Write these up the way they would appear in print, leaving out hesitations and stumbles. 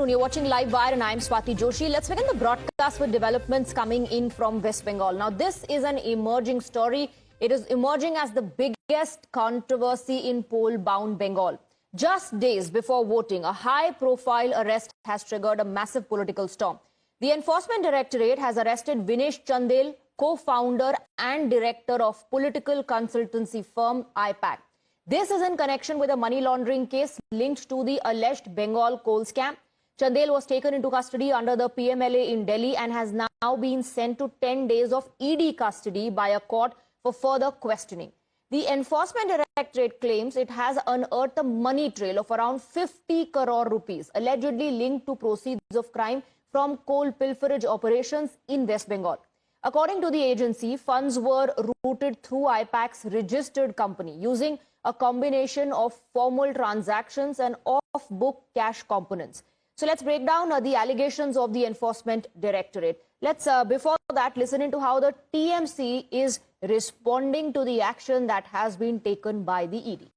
You're watching Live Wire and I'm Swati Joshi. Let's begin the broadcast with developments coming in from West Bengal. Now, this is an emerging story. It is emerging as the biggest controversy in poll-bound Bengal. Just days before voting, a high-profile arrest has triggered a massive political storm. The Enforcement Directorate has arrested Vinesh Chandel, co-founder and director of political consultancy firm IPAC. This is in connection with a money laundering case linked to the alleged Bengal coal scam. Chandel was taken into custody under the PMLA in Delhi and has now been sent to 10 days of ED custody by a court for further questioning. The Enforcement Directorate claims it has unearthed a money trail of around 50 crore rupees, allegedly linked to proceeds of crime from coal pilferage operations in West Bengal. According to the agency, funds were routed through IPAC's registered company using a combination of formal transactions and off-book cash components. So let's break down the allegations of the Enforcement Directorate. Let's, before that, listen into how the TMC is responding to the action that has been taken by the ED.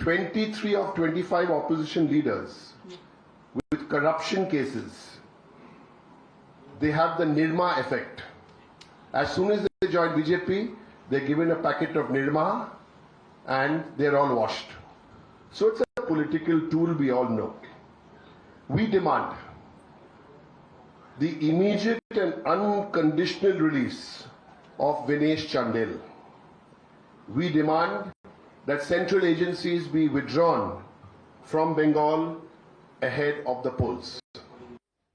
23 of 25 opposition leaders with corruption cases, they have the Nirma effect. As soon as they join BJP, they're given a packet of Nirma and they're all washed. So it's a political tool, we all know. We demand the immediate and unconditional release of Vinesh Chandel. We demand that central agencies be withdrawn from Bengal ahead of the polls.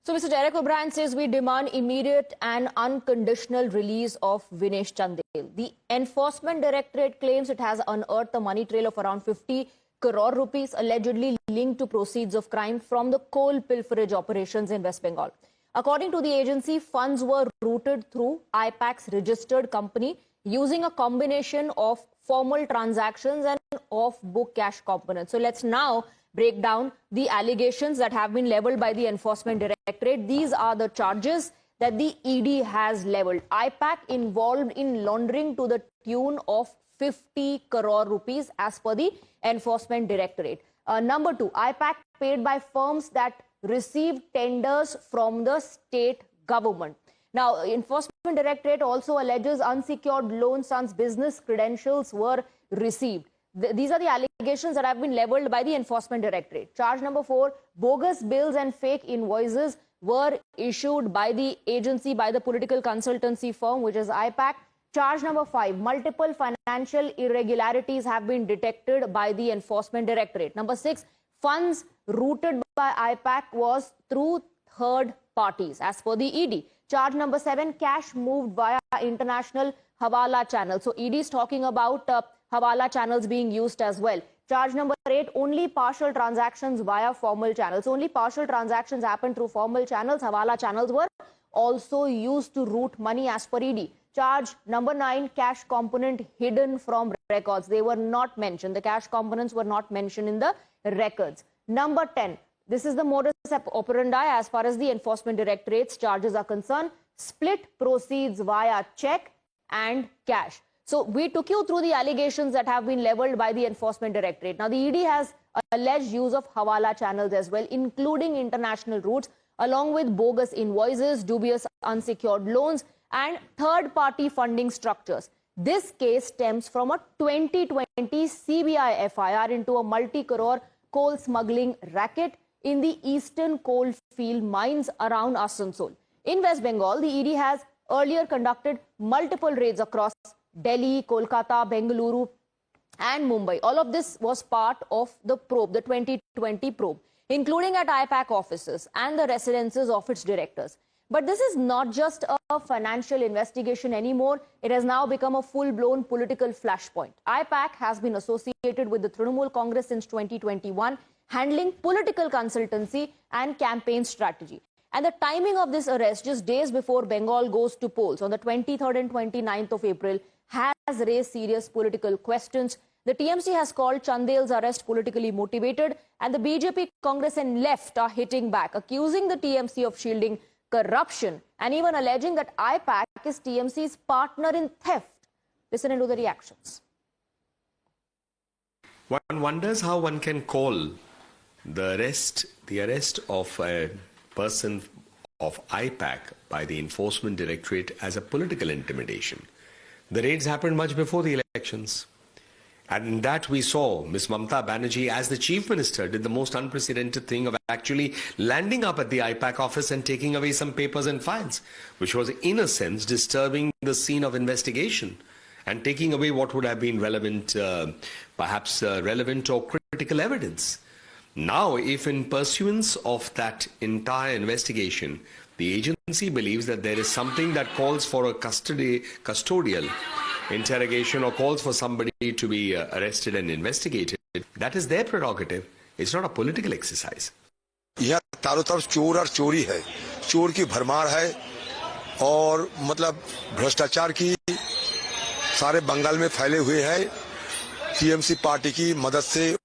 So Mr. Derek O'Brien says we demand immediate and unconditional release of Vinesh Chandel. The Enforcement Directorate claims it has unearthed a money trail of around 50 crore rupees allegedly linked to proceeds of crime from the coal pilferage operations in West Bengal. According to the agency, funds were routed through IPAC's registered company using a combination of formal transactions and off-book cash components. So let's now break down the allegations that have been leveled by the Enforcement Directorate. These are the charges that the ED has leveled. IPAC involved in laundering to the tune of 50 crore rupees as per the Enforcement Directorate. Number two, IPAC paid by firms that received tenders from the state government. Now, Enforcement Directorate also alleges unsecured loan sons' business credentials were received. These are the allegations that have been leveled by the Enforcement Directorate. Charge number 4, bogus bills and fake invoices were issued by the agency, by the political consultancy firm, which is IPAC. Charge number 5, multiple financial irregularities have been detected by the Enforcement Directorate. Number 6, funds routed by IPAC was through third parties as per the ED. Charge number 7, cash moved via international Hawala channels. So ED is talking about Hawala channels being used as well. Charge number 8, only partial transactions via formal channels. Only partial transactions happened through formal channels. Hawala channels were also used to route money as per ED. Charge number 9, cash component hidden from records. They were not mentioned. The cash components were not mentioned in the records. Number 10, this is the modus operandi as far as the Enforcement Directorate's charges are concerned. Split proceeds via check and cash. So we took you through the allegations that have been leveled by the Enforcement Directorate. Now the ED has alleged use of Hawala channels as well, including international routes, along with bogus invoices, dubious unsecured loans, and third-party funding structures. This case stems from a 2020 CBI FIR into a multi-crore coal smuggling racket in the eastern coal field mines around Asansol. In West Bengal, the ED has earlier conducted multiple raids across Delhi, Kolkata, Bengaluru, and Mumbai. All of this was part of the probe, the 2020 probe, including at IPAC offices and the residences of its directors. But this is not just a financial investigation anymore. It has now become a full-blown political flashpoint. IPAC has been associated with the Trinamool Congress since 2021, handling political consultancy and campaign strategy. And the timing of this arrest, just days before Bengal goes to polls on the 23rd and 29th of April, has raised serious political questions. The TMC has called Chandel's arrest politically motivated, and the BJP, Congress and left are hitting back, accusing the TMC of shielding corruption and even alleging that IPAC is TMC's partner in theft. Listen into the reactions. One wonders how one can call The arrest of a person of IPAC by the Enforcement Directorate as a political intimidation. The raids happened much before the elections. And in that we saw Ms. Mamata Banerjee, as the Chief Minister, did the most unprecedented thing of actually landing up at the IPAC office and taking away some papers and files, which was in a sense disturbing the scene of investigation and taking away what would have been relevant, perhaps relevant or critical evidence. Now, if in pursuance of that entire investigation, the agency believes that there is something that calls for a custodial interrogation or calls for somebody to be arrested and investigated, that is their prerogative. It's not a political exercise. यहाँ चारों तरफ चोर और चोरी है, चोर की भरमार है और मतलब भ्रष्टाचार की सारे बंगाल में फैले हुए हैं। टीएमसी पार्टी की मदद से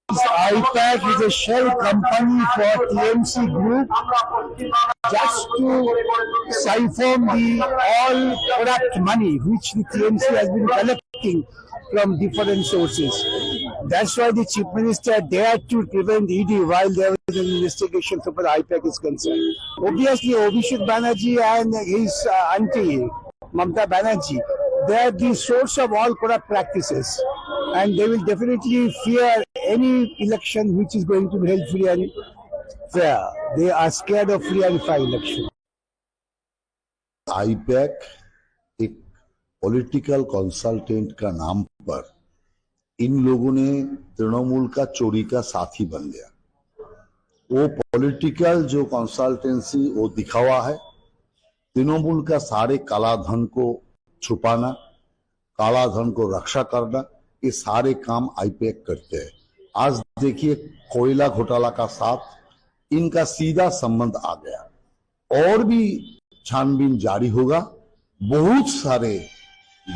IPAC is a shell company for TMC Group just to siphon the all corrupt money which the TMC has been collecting from different sources. That's why the Chief Minister dared to prevent ED while there was an investigation so far IPAC is concerned. Obviously, Abhishek Banerjee and his auntie, Mamata Banerjee, they are the source of all corrupt practices. And they will definitely fear any election which is going to be held free and fair. They are scared of free and fair election. IPAC एक political consultant का नाम पर इन लोगों ने तृणमूल का चोरी का साथी बन गया। वो पॉलिटिकल जो कंसल्टेंसी वो दिखावा है, तृणमूल का सारे काला धन को छुपाना, काला धन को रक्षा करना, ये सारे काम आईपैक करते हैं। आज देखिए कोयला घोटाला का साथ इनका सीधा संबंध आ गया और भी छानबीन जारी होगा। बहुत सारे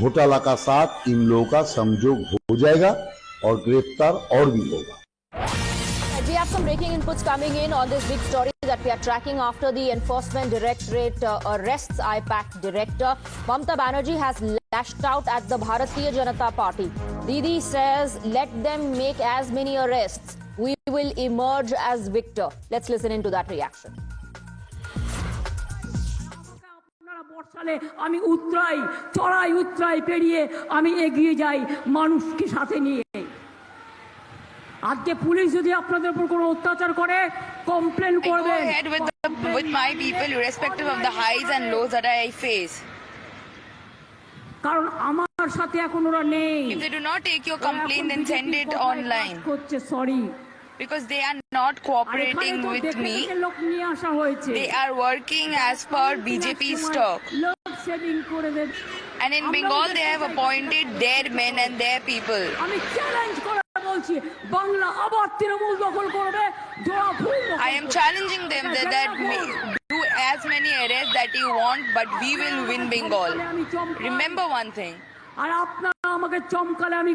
घोटाला का साथ इन लोगों का संयोग हो जाएगा और गिरफ्तार और भी होगा। We have some breaking inputs coming in on this big story that we are tracking after the Enforcement Directorate arrests IPAC director. Mamata Banerjee has lashed out at the Bharatiya Janata Party. Didi says, let them make as many arrests. We will emerge as victor. Let's listen into that reaction. বর্ষালে আমি উত্তরাই চড়াই উত্তরাই পেরিয়ে আমি এগিয়ে যাই মানুষকে সাথে নিয়ে। আজকে পুলিশ যদি আপনাদের উপর কোনো অত্যাচার করে কমপ্লেন করবেন। Go ahead with my people irrespective of the highs and lows that I face. কারণ আমার সাথে এখন ওরা নেই। If they do not take your complaint, then send it online. করছে sorry. Because they are not cooperating with me. They are working as per BJP stock. And in Bengal, they have appointed their men and their people. I am challenging them that do as many arrests that you want, but we will win Bengal. Remember one thing. আর আপনারা আমাকে বর্ষালে আমি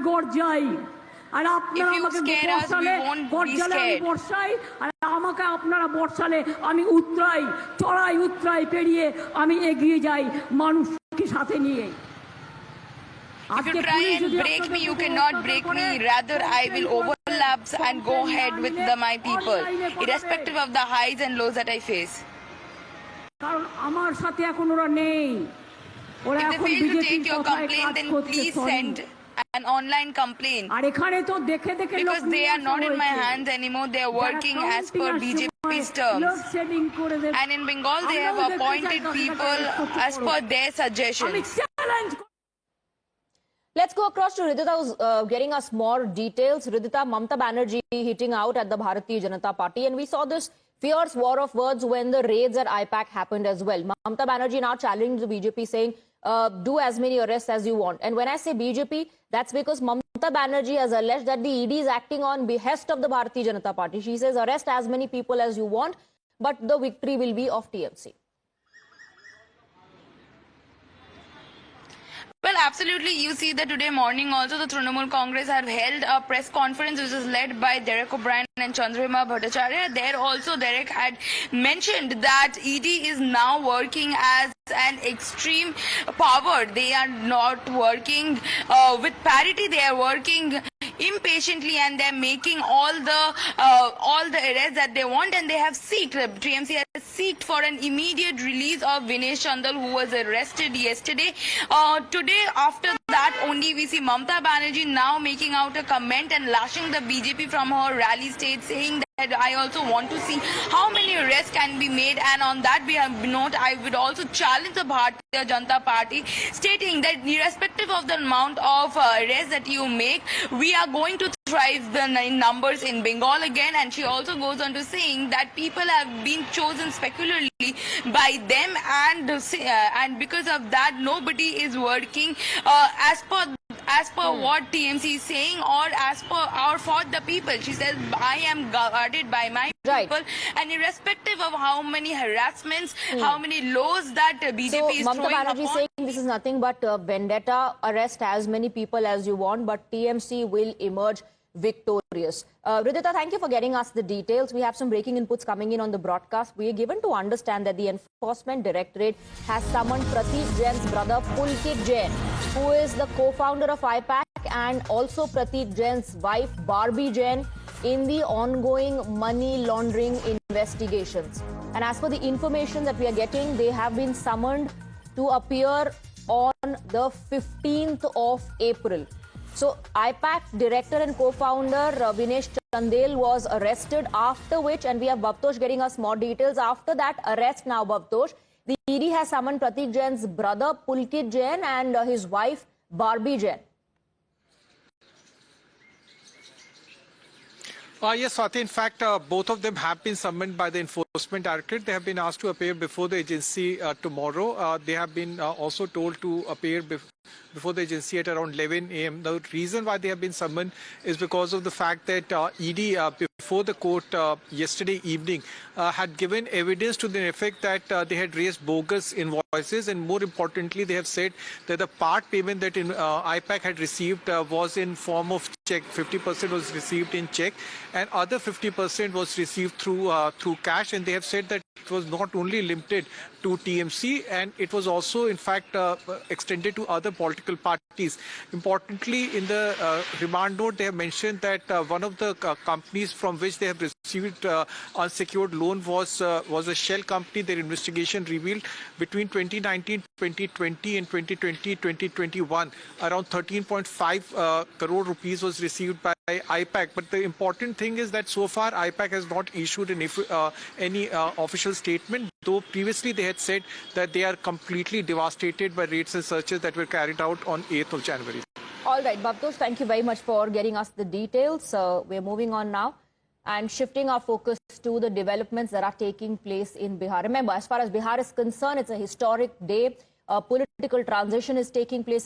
বর্ষাই আর আমাকে আপনারা বর্ষালে আমি উত্তরাই চড়াই উত্তরাই পেরিয়ে আমি এগিয়ে যাই মানুষকে সাথে নিয়ে। If you try and break me, you cannot break me. Rather, I will overlap and go ahead with my people, irrespective of the highs and lows that I face. কারণ আমার সাথে এখন ওরা নেই। ওরা এখন BJP If they fail to take your complaint, then please send an online complaint. আর এখানে তো দেখে দেখে because they are not in my hands anymore. They are working as per BJP's terms. And in Bengal, they have appointed people as per their suggestions. Let's go across to Ridhita, who's getting us more details. Ridhita, Mamata Banerjee hitting out at the Bharatiya Janata Party, and we saw this fierce war of words when the raids at IPAC happened as well. Mamata Banerjee now challenging the BJP, saying, do as many arrests as you want. And when I say BJP, that's because Mamata Banerjee has alleged that the ED is acting on behest of the Bharatiya Janata Party. She says, arrest as many people as you want, but the victory will be of TMC. Well, absolutely. You see that today morning also the Trinamool Congress have held a press conference which is led by Derek O'Brien and Chandrima Bhattacharya. There also Derek had mentioned that ED is now working as an extreme power. They are not working with parity. They are working impatiently, and they're making all the arrests that they want, and they have TMC has sought for an immediate release of Vinesh Chandel, who was arrested yesterday. Today, after that, only we see Mamata Banerjee now making out a comment and lashing the BJP from her rally stage, saying that I also want to see how many arrests can be made, and on that note, I would also challenge the Bharatiya Janata Party, stating that irrespective of the amount of arrests that you make, we are going to thrive in numbers in Bengal again. And she also goes on to saying that people have been chosen specularly by them, and because of that, nobody is working as per what TMC is saying, or as per or for the people. She says, I am guarded by my people, and irrespective of how many harassments, how many laws that BJP is Mamata throwing Banerjee upon. saying this is nothing but vendetta, arrest as many people as you want, but TMC will emerge victorious. Ridhita, thank you for getting us the details. We have some breaking inputs coming in on the broadcast. We are given to understand that the Enforcement Directorate has summoned Prateek Jain's brother Pulkit Jain, who is the co-founder of IPAC, and also Prateek Jain's wife Barbie Jain, in the ongoing money laundering investigations. And as per the information that we are getting, they have been summoned to appear on the 15th of April. So, IPAC director and co-founder Vinesh Chandel was arrested, after which, and we have Bhavtosh getting us more details, after that arrest now, Bhavtosh, the ED has summoned Prateek Jain's brother Pulkit Jain and his wife Barbie Jain. Yes, Swati. In fact, both of them have been summoned by the Enforcement Directorate. They have been asked to appear before the agency tomorrow. They have been also told to appear before the agency at around 11 a.m. The reason why they have been summoned is because of the fact that ED before the court yesterday evening had given evidence to the effect that they had raised bogus invoices, and more importantly, they have said that the part payment that IPAC had received was in form of check. 50% was received in check, and other 50% was received through cash. And they have said that it was not only limited to TMC, and it was also, in fact, extended to other political parties. Importantly, in the remand note, they have mentioned that one of the companies from which they have received unsecured loan was a shell company. Their investigation revealed between 2019, 2020 and 2020, 2021, around 13.5 crore rupees was received by IPAC. But the important thing is that so far IPAC has not issued any official statement, though previously they had said that they are completely devastated by raids and searches that were carried out on 8th of January. All right, Bhavtosh, thank you very much for getting us the details. We're moving on now and shifting our focus to the developments that are taking place in Bihar. Remember, as far as Bihar is concerned, it's a historic day. A political transition is taking place